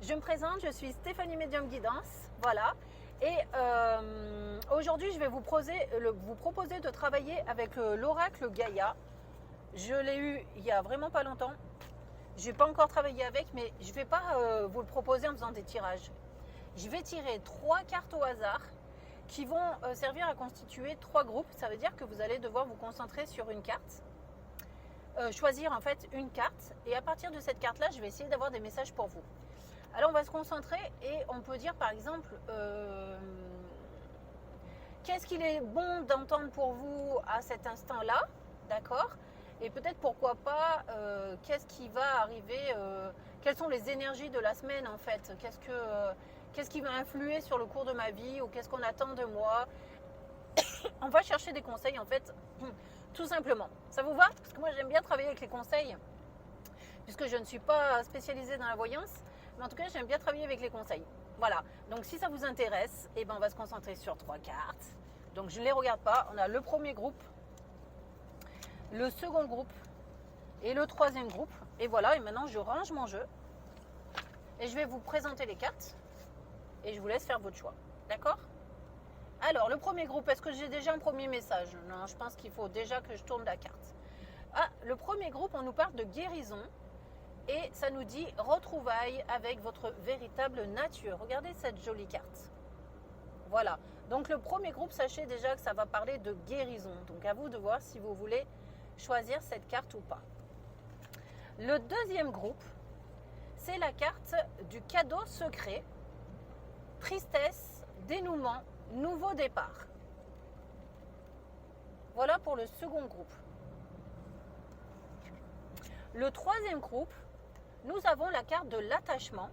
je me présente, je suis Stéphanie Médium Guidance, voilà. Et aujourd'hui, je vais vous proposer de travailler avec l'oracle Gaïa. Je l'ai eu il y a vraiment pas longtemps. Je n'ai pas encore travaillé avec, mais je ne vais pas vous le proposer en faisant des tirages. Je vais tirer 3 cartes au hasard qui vont servir à constituer 3 groupes. Ça veut dire que vous allez devoir vous concentrer sur une carte. Choisir en fait une carte, et à partir de cette carte là je vais essayer d'avoir des messages pour vous. Alors on va se concentrer et on peut dire par exemple qu'est-ce qu'il est bon d'entendre pour vous à cet instant là, d'accord, et peut-être pourquoi pas qu'est-ce qui va arriver, quelles sont les énergies de la semaine en fait, qu'est-ce qui va influer sur le cours de ma vie, ou qu'est-ce qu'on attend de moi. On va chercher des conseils en fait, tout simplement. Ça vous va? Parce que moi j'aime bien travailler avec les conseils, puisque je ne suis pas spécialisée dans la voyance, mais en tout cas j'aime bien travailler avec les conseils. Voilà, donc si ça vous intéresse, eh ben, on va se concentrer sur 3 cartes. Donc je ne les regarde pas, on a le premier groupe, le second groupe et le troisième groupe. Et voilà, et maintenant je range mon jeu et je vais vous présenter les cartes et je vous laisse faire votre choix, d'accord? Alors, le premier groupe, est-ce que j'ai déjà un premier message? Non, je pense qu'il faut déjà que je tourne la carte. Ah, le premier groupe, on nous parle de guérison et ça nous dit retrouvailles avec votre véritable nature. Regardez cette jolie carte. Voilà. Donc, le premier groupe, sachez déjà que ça va parler de guérison. Donc, à vous de voir si vous voulez choisir cette carte ou pas. Le deuxième groupe, c'est la carte du cadeau secret, tristesse, dénouement, nouveau départ. Voilà pour le second groupe. Le troisième groupe, nous avons la carte de l'attachement,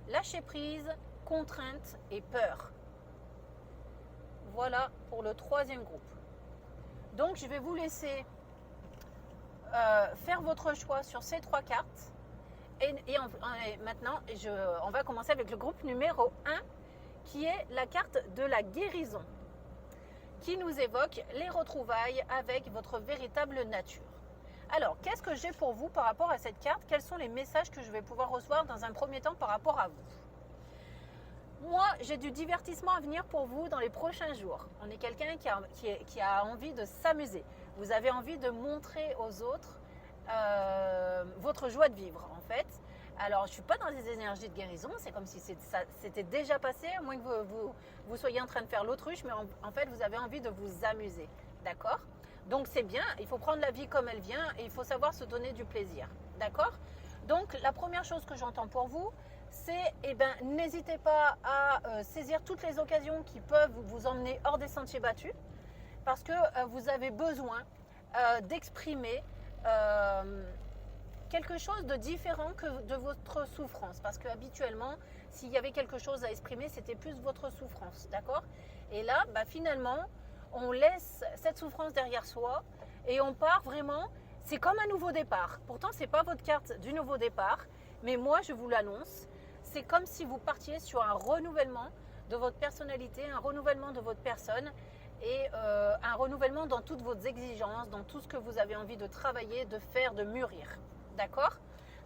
lâcher prise, contrainte et peur. Voilà pour le troisième groupe. Donc je vais vous laisser faire votre choix sur ces 3 cartes. Et maintenant, on va commencer avec le groupe numéro 1, qui est la carte de la guérison, qui nous évoque les retrouvailles avec votre véritable nature. Alors, qu'est-ce que j'ai pour vous par rapport à cette carte? Quels sont les messages que je vais pouvoir recevoir dans un premier temps par rapport à vous? Moi, j'ai du divertissement à venir pour vous dans les prochains jours. On est quelqu'un qui a envie de s'amuser. Vous avez envie de montrer aux autres votre joie de vivre, en fait. Alors, je ne suis pas dans des énergies de guérison, c'est comme si c'était déjà passé, à moins que vous soyez en train de faire l'autruche, mais en fait, vous avez envie de vous amuser, d'accord? Donc, c'est bien, il faut prendre la vie comme elle vient et il faut savoir se donner du plaisir, d'accord? Donc, la première chose que j'entends pour vous, c'est, n'hésitez pas à saisir toutes les occasions qui peuvent vous emmener hors des sentiers battus, parce que vous avez besoin d'exprimer quelque chose de différent que de votre souffrance, parce que habituellement, s'il y avait quelque chose à exprimer, c'était plus votre souffrance, d'accord? Et là, finalement, on laisse cette souffrance derrière soi et on part vraiment, c'est comme un nouveau départ. Pourtant, c'est pas votre carte du nouveau départ, mais moi, je vous l'annonce, c'est comme si vous partiez sur un renouvellement de votre personnalité, un renouvellement de votre personne, et un renouvellement dans toutes vos exigences, dans tout ce que vous avez envie de travailler, de faire, de mûrir. D'accord?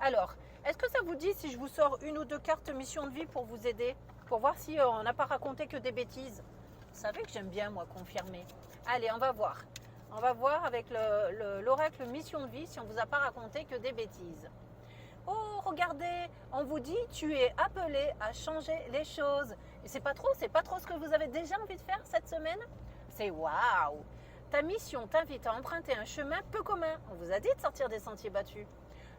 Alors, est-ce que ça vous dit si je vous sors une ou 2 cartes mission de vie pour vous aider, pour voir si on n'a pas raconté que des bêtises? Vous savez que j'aime bien, moi, confirmer. Allez, on va voir. On va voir avec l'oracle mission de vie si on ne vous a pas raconté que des bêtises. Oh, regardez, on vous dit tu es appelé à changer les choses. Et c'est pas trop ce que vous avez déjà envie de faire cette semaine? C'est waouh! Ta mission t'invite à emprunter un chemin peu commun. On vous a dit de sortir des sentiers battus.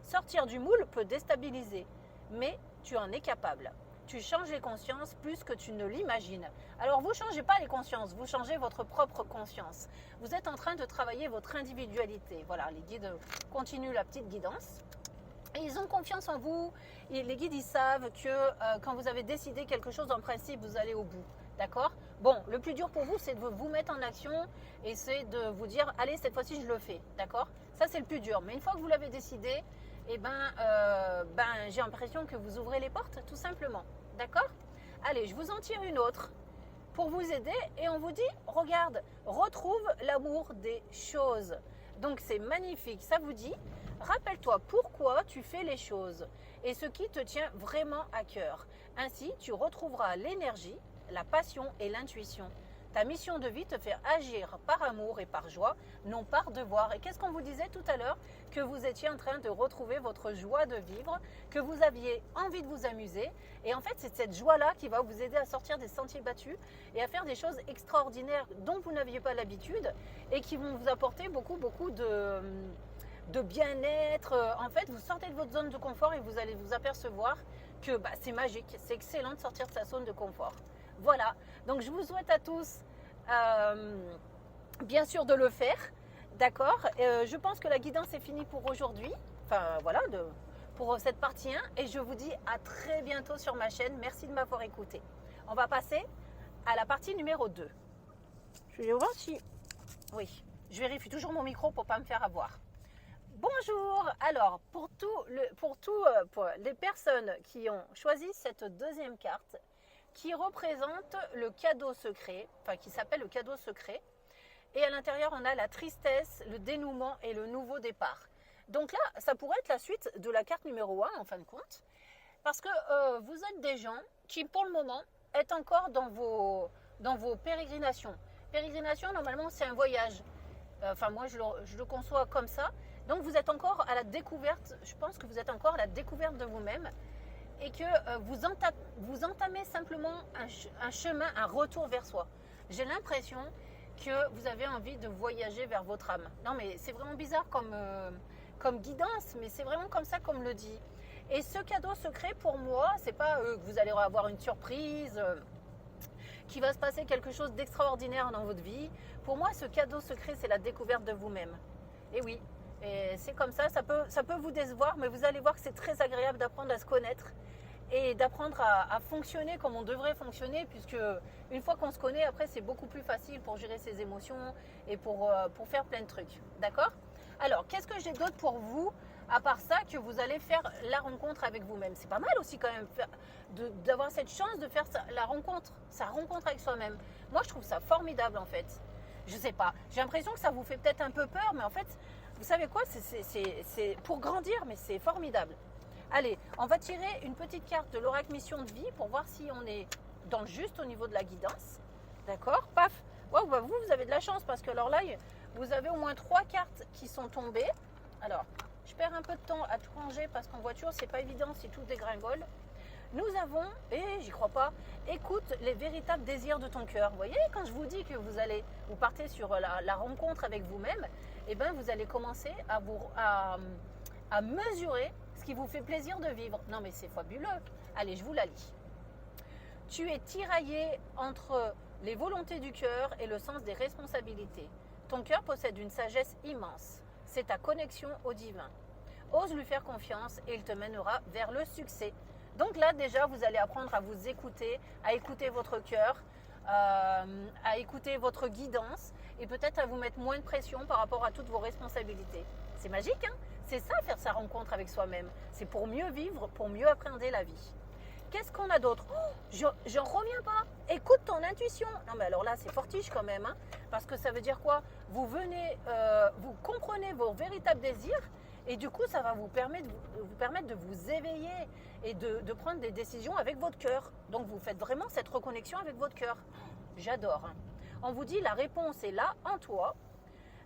Sortir du moule peut déstabiliser, mais tu en es capable. Tu changes les consciences plus que tu ne l'imagines. Alors vous ne changez pas les consciences, vous changez votre propre conscience. Vous êtes en train de travailler votre individualité. Voilà, les guides continuent la petite guidance. Et ils ont confiance en vous. Et les guides, ils savent que quand vous avez décidé quelque chose, en principe, vous allez au bout. D'accord? Bon, le plus dur pour vous, c'est de vous mettre en action et c'est de vous dire, allez, cette fois-ci, je le fais. D'accord? Ça, c'est le plus dur. Mais une fois que vous l'avez décidé, j'ai l'impression que vous ouvrez les portes, tout simplement. D'accord? Allez, je vous en tire une autre pour vous aider et on vous dit, regarde, retrouve l'amour des choses. Donc c'est magnifique, ça vous dit. Rappelle-toi pourquoi tu fais les choses et ce qui te tient vraiment à cœur. Ainsi, tu retrouveras l'énergie, la passion et l'intuition. Ta mission de vie te fait agir par amour et par joie, non par devoir. Et qu'est-ce qu'on vous disait tout à l'heure? Que vous étiez en train de retrouver votre joie de vivre, que vous aviez envie de vous amuser. Et en fait, c'est cette joie-là qui va vous aider à sortir des sentiers battus et à faire des choses extraordinaires dont vous n'aviez pas l'habitude et qui vont vous apporter beaucoup de bien-être. En fait, vous sortez de votre zone de confort et vous allez vous apercevoir que c'est magique, c'est excellent de sortir de sa zone de confort. Voilà, donc je vous souhaite à tous bien sûr de le faire, d'accord. Je pense que la guidance est finie pour aujourd'hui, enfin voilà, pour cette partie 1, et je vous dis à très bientôt sur ma chaîne. Merci de m'avoir écouté. On va passer à la partie numéro 2. Je vais voir si... Oui, je vérifie toujours mon micro pour ne pas me faire avoir. Bonjour. Alors, pour les personnes qui ont choisi cette deuxième carte, qui représente le cadeau secret, enfin qui s'appelle le cadeau secret. Et à l'intérieur, on a la tristesse, le dénouement et le nouveau départ. Donc là, ça pourrait être la suite de la carte numéro 1 en fin de compte. Parce que vous êtes des gens qui, pour le moment, êtes encore dans vos pérégrinations. Pérégrination, normalement, c'est un voyage. Enfin, moi, je le conçois comme ça. Donc, vous êtes encore à la découverte, je pense que vous êtes encore à la découverte de vous-même. Et que vous entamez simplement un chemin, un retour vers soi. J'ai l'impression que vous avez envie de voyager vers votre âme. Non mais c'est vraiment bizarre comme guidance, mais c'est vraiment comme ça qu'on me le dit. Et ce cadeau secret pour moi, c'est pas que vous allez avoir une surprise, qu'il va se passer quelque chose d'extraordinaire dans votre vie. Pour moi, ce cadeau secret, c'est la découverte de vous-même. Et oui, et c'est comme ça peut vous décevoir, mais vous allez voir que c'est très agréable d'apprendre à se connaître et d'apprendre à fonctionner comme on devrait fonctionner, puisque une fois qu'on se connaît, après c'est beaucoup plus facile pour gérer ses émotions et pour faire plein de trucs. D'accord? Alors, qu'est-ce que j'ai d'autre pour vous, à part ça, que vous allez faire la rencontre avec vous-même? C'est pas mal aussi quand même d'avoir cette chance de faire sa rencontre avec soi-même. Moi, je trouve ça formidable en fait. Je sais pas, j'ai l'impression que ça vous fait peut-être un peu peur, mais en fait, vous savez quoi, c'est pour grandir, mais c'est formidable. Allez, on va tirer une petite carte de l'oracle mission de vie pour voir si on est dans le juste au niveau de la guidance. D'accord? Paf! Wow, vous avez de la chance parce que alors là, vous avez au moins 3 cartes qui sont tombées. Alors, je perds un peu de temps à tout ranger parce qu'en voiture, c'est pas évident si tout dégringole. Nous avons, et j'y crois pas, écoute les véritables désirs de ton cœur. Vous voyez, quand je vous dis que vous partez sur la rencontre avec vous-même, eh ben vous allez commencer à mesurer ce qui vous fait plaisir de vivre. Non mais c'est fabuleux. Allez, je vous la lis. Tu es tiraillé entre les volontés du cœur et le sens des responsabilités. Ton cœur possède une sagesse immense. C'est ta connexion au divin. Ose lui faire confiance et il te mènera vers le succès. Donc là, déjà, vous allez apprendre à vous écouter, à écouter votre cœur, à écouter votre guidance et peut-être à vous mettre moins de pression par rapport à toutes vos responsabilités. C'est magique, hein? C'est ça, faire sa rencontre avec soi-même. C'est pour mieux vivre, pour mieux appréhender la vie. Qu'est-ce qu'on a d'autre? J'en reviens pas. Écoute ton intuition. Non mais alors là, c'est fortiche quand même, hein, parce que ça veut dire quoi? Vous comprenez vos véritables désirs. Et du coup, ça va vous permettre de vous éveiller et de prendre des décisions avec votre cœur. Donc, vous faites vraiment cette reconnexion avec votre cœur. J'adore. Hein. On vous dit, la réponse est là, en toi.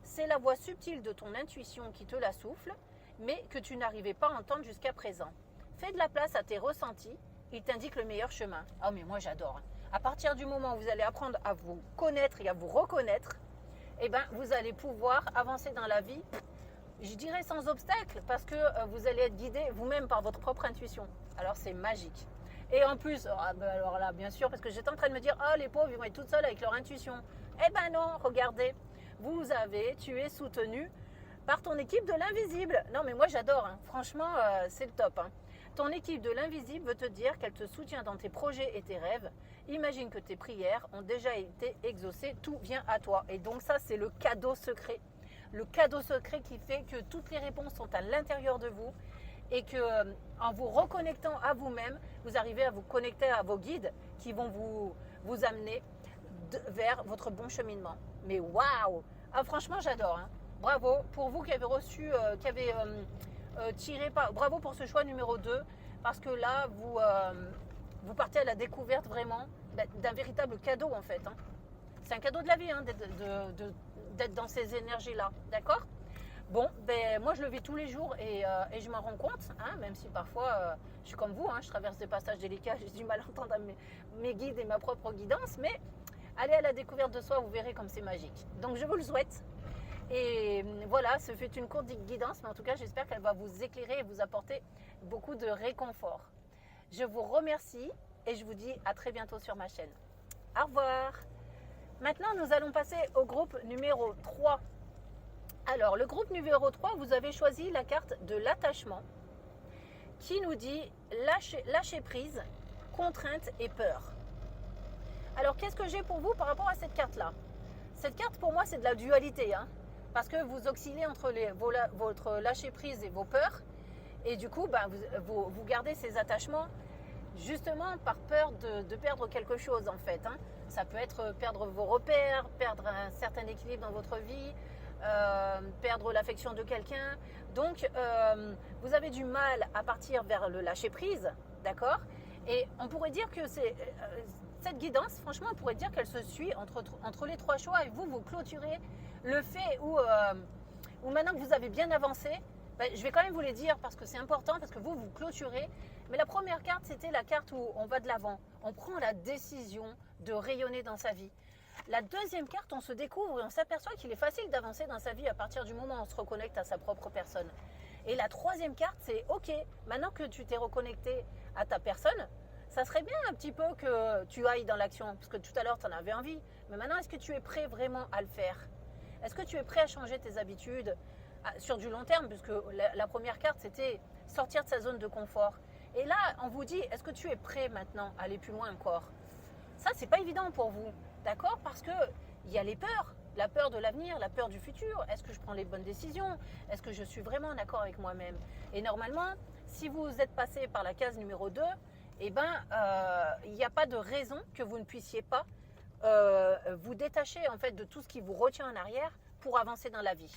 C'est la voix subtile de ton intuition qui te la souffle, mais que tu n'arrivais pas à entendre jusqu'à présent. Fais de la place à tes ressentis. Il t'indique le meilleur chemin. Ah, mais moi, j'adore. Hein. À partir du moment où vous allez apprendre à vous connaître et à vous reconnaître, eh ben, vous allez pouvoir avancer dans la vie. Je dirais sans obstacle, parce que vous allez être guidé vous-même par votre propre intuition. Alors c'est magique. Et en plus, alors là, bien sûr, parce que j'étais en train de me dire, oh les pauvres, ils vont être toutes seules avec leur intuition. Eh ben non, regardez, tu es soutenu par ton équipe de l'invisible. Non mais moi j'adore, hein. Franchement, c'est le top. Hein. Ton équipe de l'invisible veut te dire qu'elle te soutient dans tes projets et tes rêves. Imagine que tes prières ont déjà été exaucées, tout vient à toi. Et donc ça, c'est le cadeau secret. Le cadeau secret qui fait que toutes les réponses sont à l'intérieur de vous et que en vous reconnectant à vous-même, vous arrivez à vous connecter à vos guides qui vont vous amener vers votre bon cheminement. Mais waouh! Ah, franchement, j'adore. Hein. bravo pour vous qui avez reçu, qui avez bravo pour ce choix numéro 2, parce que là, vous partez à la découverte vraiment d'un véritable cadeau en fait. Hein. C'est un cadeau de la vie hein, d'être dans ces énergies-là, d'accord? Bon, ben, moi je le vis tous les jours et je m'en rends compte, hein, même si parfois je suis comme vous, hein, je traverse des passages délicats, j'ai du mal à entendre mes guides et ma propre guidance, mais allez à la découverte de soi, vous verrez comme c'est magique. Donc je vous le souhaite. Et voilà, ce fut une courte guidance, mais en tout cas j'espère qu'elle va vous éclairer et vous apporter beaucoup de réconfort. Je vous remercie et je vous dis à très bientôt sur ma chaîne. Au revoir. Maintenant, nous allons passer au groupe numéro 3. Alors, le groupe numéro 3, vous avez choisi la carte de l'attachement qui nous dit lâcher prise, contrainte et peur. Alors, qu'est-ce que j'ai pour vous par rapport à cette carte-là? Cette carte, pour moi, c'est de la dualité, hein, parce que vous oscillez entre votre lâcher prise et vos peurs. Et du coup, vous gardez ces attachements justement par peur de perdre quelque chose en fait. Hein. Ça peut être perdre vos repères, perdre un certain équilibre dans votre vie, perdre l'affection de quelqu'un. Donc, vous avez du mal à partir vers le lâcher-prise, d'accord? Et on pourrait dire que cette guidance, franchement, on pourrait dire qu'elle se suit entre les 3 choix et vous clôturez le fait où maintenant que vous avez bien avancé, je vais quand même vous les dire parce que c'est important, parce que vous clôturez. Mais la première carte, c'était la carte où on va de l'avant. On prend la décision de rayonner dans sa vie. La deuxième carte, on se découvre et on s'aperçoit qu'il est facile d'avancer dans sa vie à partir du moment où on se reconnecte à sa propre personne. Et la troisième carte, c'est OK, maintenant que tu t'es reconnecté à ta personne, ça serait bien un petit peu que tu ailles dans l'action. Parce que tout à l'heure, tu en avais envie. Mais maintenant, est-ce que tu es prêt vraiment à le faire? Est-ce que tu es prêt à changer tes habitudes sur du long terme? Puisque la première carte, c'était sortir de sa zone de confort. Et là, on vous dit, est-ce que tu es prêt maintenant à aller plus loin encore? Ça, c'est pas évident pour vous, d'accord? Parce que il y a les peurs, la peur de l'avenir, la peur du futur. Est-ce que je prends les bonnes décisions? Est-ce que je suis vraiment en accord avec moi-même? Et normalement, si vous êtes passé par la case numéro 2, il n'y a pas de raison que vous ne puissiez pas vous détacher en fait de tout ce qui vous retient en arrière pour avancer dans la vie.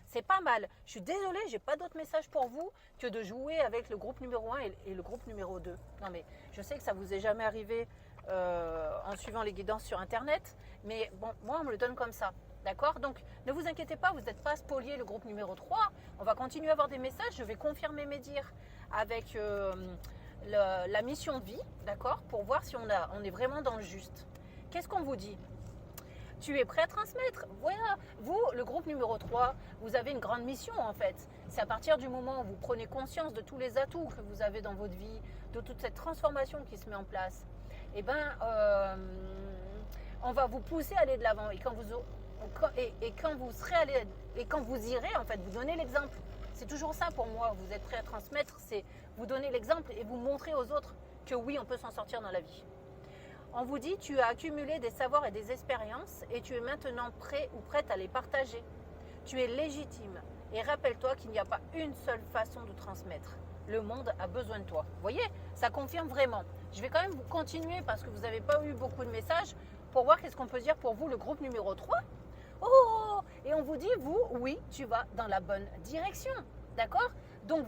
C'est pas mal. Je suis désolée, j'ai pas d'autre message pour vous que de jouer avec le groupe numéro 1 et le groupe numéro 2. Non mais je sais que ça vous est jamais arrivé en suivant les guidances sur internet, mais bon, moi on me le donne comme ça. D'accord? Donc ne vous inquiétez pas, vous n'êtes pas spolié le groupe numéro 3. On va continuer à avoir des messages. Je vais confirmer mes dires avec la mission de vie, d'accord? Pour voir si on est vraiment dans le juste. Qu'est-ce qu'on vous dit? Tu es prêt à transmettre? Voilà, vous, le groupe numéro 3, vous avez une grande mission en fait. C'est à partir du moment où vous prenez conscience de tous les atouts que vous avez dans votre vie, de toute cette transformation qui se met en place, on va vous pousser à aller de l'avant. Et quand vous irez, en fait, vous donnez l'exemple. C'est toujours ça pour moi, vous êtes prêt à transmettre, c'est vous donner l'exemple et vous montrer aux autres que oui, on peut s'en sortir dans la vie. On vous dit, tu as accumulé des savoirs et des expériences et tu es maintenant prêt ou prête à les partager. Tu es légitime et rappelle-toi qu'il n'y a pas une seule façon de transmettre. Le monde a besoin de toi. Vous voyez, ça confirme vraiment. Je vais quand même vous continuer parce que vous n'avez pas eu beaucoup de messages pour voir qu'est-ce qu'on peut dire pour vous, le groupe numéro 3. Oh, et on vous dit, vous, oui, tu vas dans la bonne direction. D'accord? Donc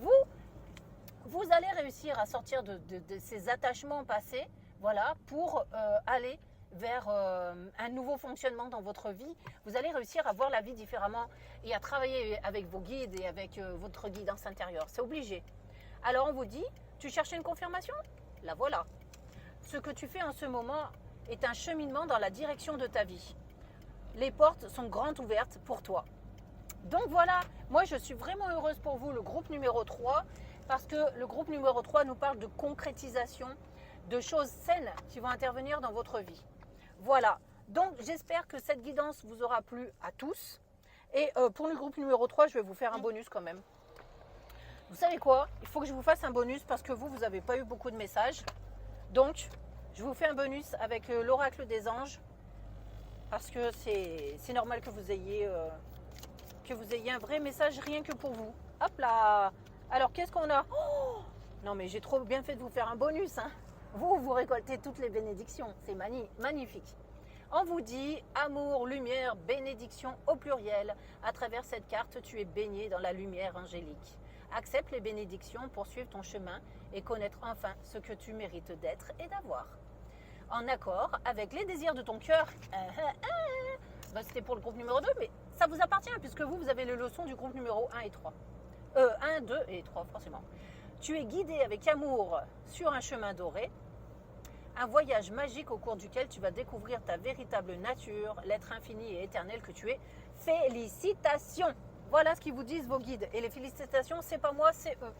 vous allez réussir à sortir de ces attachements passés. Voilà, pour aller vers un nouveau fonctionnement dans votre vie. Vous allez réussir à voir la vie différemment et à travailler avec vos guides et avec votre guidance intérieure. C'est obligé. Alors on vous dit, tu cherchais une confirmation? La voilà. Ce que tu fais en ce moment est un cheminement dans la direction de ta vie. Les portes sont grandes ouvertes pour toi. Donc voilà, moi je suis vraiment heureuse pour vous, le groupe numéro 3, parce que le groupe numéro 3 nous parle de concrétisation, de choses saines qui vont intervenir dans votre vie. Voilà, donc j'espère que cette guidance vous aura plu à tous. Et pour le groupe numéro 3, je vais vous faire un bonus quand même. Vous savez quoi? Il faut que je vous fasse un bonus parce que vous n'avez pas eu beaucoup de messages. Donc, je vous fais un bonus avec l'oracle des anges. Parce que c'est normal que vous ayez un vrai message rien que pour vous. Hop là! Alors, qu'est-ce qu'on a? Oh, non mais j'ai trop bien fait de vous faire un bonus, hein. Vous récoltez toutes les bénédictions. C'est magnifique. On vous dit amour, lumière, bénédiction au pluriel. À travers cette carte, tu es baigné dans la lumière angélique. Accepte les bénédictions pour suivre ton chemin et connaître enfin ce que tu mérites d'être et d'avoir. En accord avec les désirs de ton cœur. C'était pour le groupe numéro 2, mais ça vous appartient puisque vous avez les leçons du groupe numéro 1 et 3. 1, 2 et 3 forcément. Tu es guidé avec amour sur un chemin doré. Un voyage magique au cours duquel tu vas découvrir ta véritable nature, l'être infini et éternel que tu es. Félicitations! Voilà ce qu'ils vous disent vos guides. Et les félicitations, c'est pas moi, c'est eux.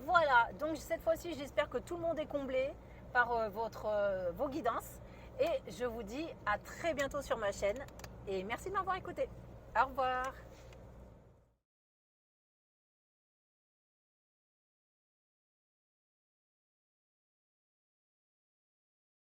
Voilà, donc cette fois-ci, j'espère que tout le monde est comblé par vos guidances. Et je vous dis à très bientôt sur ma chaîne. Et merci de m'avoir écouté. Au revoir!